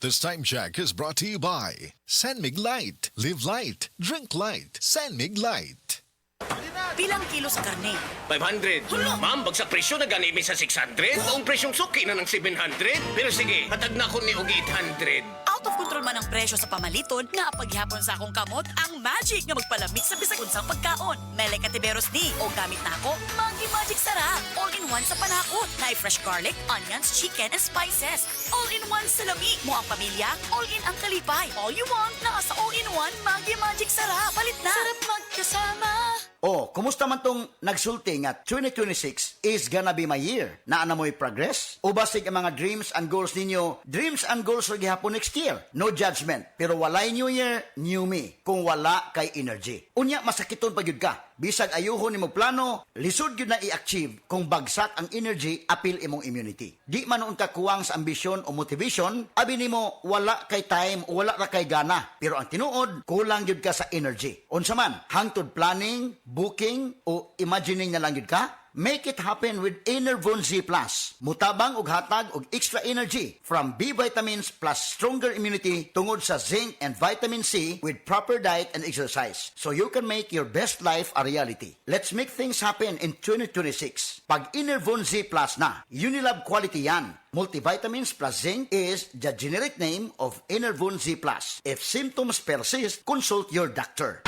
This time check is brought to you by Sanmig Light. Live light, drink light. Sanmig Light. Pilang kilo sa karne? 500. Ma'am, bagsak presyo na ganimi sa 600. Ang presyong suki na ng 700. Pero sige, hatag na ko ni og 800. Out of control man ang presyo sa pamaliton nga paghihapon sa akong kamot ang magic nga magpalamig sa bisag unsang pagkaon. Mele Katiberos ni o gamit na ako Maggi Magic Sarap. All-in-one sa panakot. Na fresh garlic, onions, chicken, and spices. All-in-one sa lami. Mo ang pamilya, all-in ang kalipay. All you want na sa all-in-one Maggi Magic Sarap. Palit na. Sarap magkasama. Oh, kumusta man tong nagsulti nga 2026 is gonna be my year? Naa na mo'y progress? O basig ang mga dreams and goals ninyo? Dreams and goals ra gihapon next year. No judgment. Pero walay new year, new me. Kung wala kay energy. Unya, masakiton pa gyud ka. Bisag ayuhon nimo plano, lisod gyud na i-achieve kung bagsak ang energy, apil imong immunity. Di man noon ka kuwang sa ambisyon o motivation, abi nimo wala kay time o wala ra kay gana. Pero ang tinuod, kulang gyud ka sa energy. Unsa man, hangtod planning, booking o imagining na lang gyud ka? Make it happen with Enervon Z+. Mutabang og hatag og extra energy from B vitamins plus stronger immunity tungod sa zinc and vitamin C with proper diet and exercise. So you can make your best life a reality. Let's make things happen in 2026. Pag Enervon Z+ na, Unilab quality yan. Multivitamins plus zinc is the generic name of Enervon Z+. If symptoms persist, consult your doctor.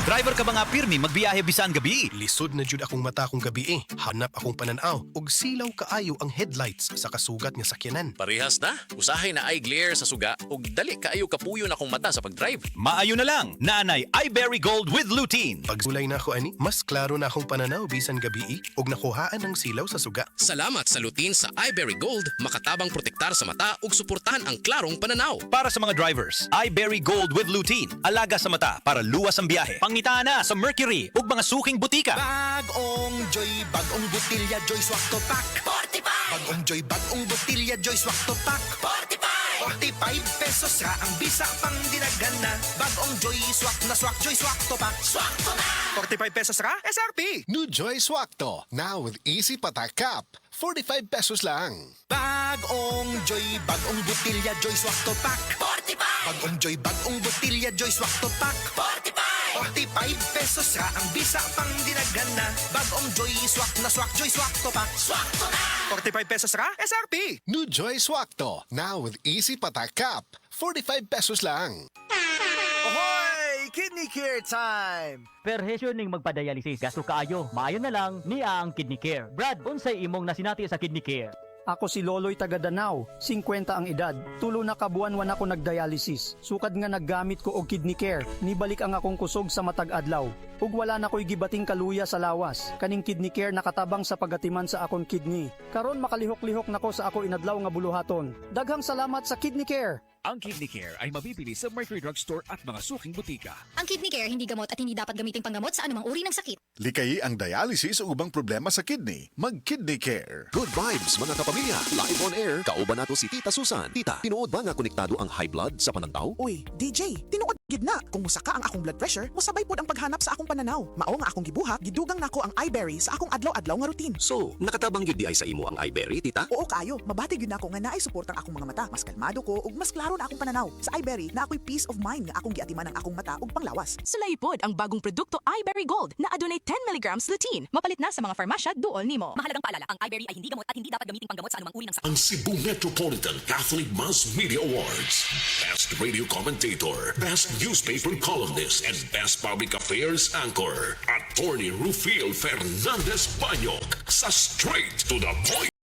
Driver ka ba nga pirmi magbiyahe bisan gabi? Lisod na jud akong mata kong gabi eh. Hanap akong pananaw og silaw kaayo ang headlights sa kasugat nga sakyanan. Parehas na. Usahay na eye glare sa suga ug dali kaayo kapuyo na akong mata sa pagdrive. Maayo na lang, nanay iBerry Gold with lutein. Pagsulay na ako ani, mas klaro na akong pananaw bisan gabi eh, og nakuhaan ang silaw sa suga. Salamat sa lutein sa iBerry Gold, makatabang protektar sa mata ug suportahan ang klarong pananaw. Para sa mga drivers, iBerry Gold with lutein. Alaga sa mata para luwas ang biyahe. Pangita na sa Mercury ug mga suking butika. Bagong Joy, bagong butilya, Joy Swak to Pack. 45! Bagong Joy, bagong butilya, Joy Swak to Pack. 45! 45 pesos ra ang bisa pang dinagana. Bagong Joy Swak na Swak, Joy Swak to Pack. Swak to na! 45 pesos ra, SRP! New Joy Swakto. Now with easy patak cap. 45 pesos lang. Bagong Joy, bagong butilya, Joy Swak to Pack. 45! Bagong Joy, bagong butilya, Joy Swak to Pack. 45! 45 pesos ra ang bisa pang dinagana. Bagong Joy Swak na Swak, Joy Swak to Pack. Swak to na! 45 pesos ra, SRP! New Joy Swakto. Now with easy patak cap. 45 pesos lang. Ahoy! Kidney Care time! Perhesyo ning magpadialysis, gasto kaayo, maayo na lang niya ang Kidney Care. Brad, unsay imong nasinati sa Kidney Care? Ako si Loloy taga Danau, 50 ang edad. Tulo na kabuan-wan ako nagdialysis. Sukad nga naggamit ko og Kidney Care, nibalik ang akong kusog sa matag adlaw. Ug wala na ko'y gibating kaluya sa lawas. Kaning Kidney Care nakatabang sa pagatiman sa akong kidney. Karon makalihok-lihok nako sa ako inadlaw nga buluhaton. Daghang salamat sa Kidney Care. Ang Kidney Care ay mabibili sa Mercury Drugstore at mga suking butika. Ang Kidney Care hindi gamot at hindi dapat gamiting panggamot sa anumang uri ng sakit. Likayi ang dialysis o ubang problema sa kidney. Mag-Kidney Care. Good vibes mga kapamilya. Live on air, kauban nato si Tita Susan. Tita, tinuod ba nga konektado ang high blood sa panantaw? Uy, DJ, tinuod gid na. Kung musaka ang akong blood pressure, mosabay pod ang paghanap sa akong pananaw. Mao nga akong gibuhat, gidugang nako ang iBerry sa akong adlaw-adlaw nga routine. So, nakatabang gyud di ay sa imo ang iBerry, tita? Oo kayo, mabati gyud nako nga naay suporta ang akong mga mata. Mas kalmado ko ug mas klaro na akong pananaw. Sa iBerry na ako'y peace of mind nga akong giatiman ang akong mata ug panglawas. Sulaypod ang bagong produkto iBerry Gold na adunay 10 mg lutein. Mapalit na sa mga farmasya duol nimo. Mahalagang paalala, ang iBerry ay hindi gamot at hindi dapat gamiting panggamot sa anumang uri ng sakit. Ang Cebu Metropolitan Catholic Mass Media Awards. Best Radio Commentator, Best Newspaper Columnist, and Best Public Affairs Anchor. Attorney Rufil Fernandez Banyok sa Straight to the Point.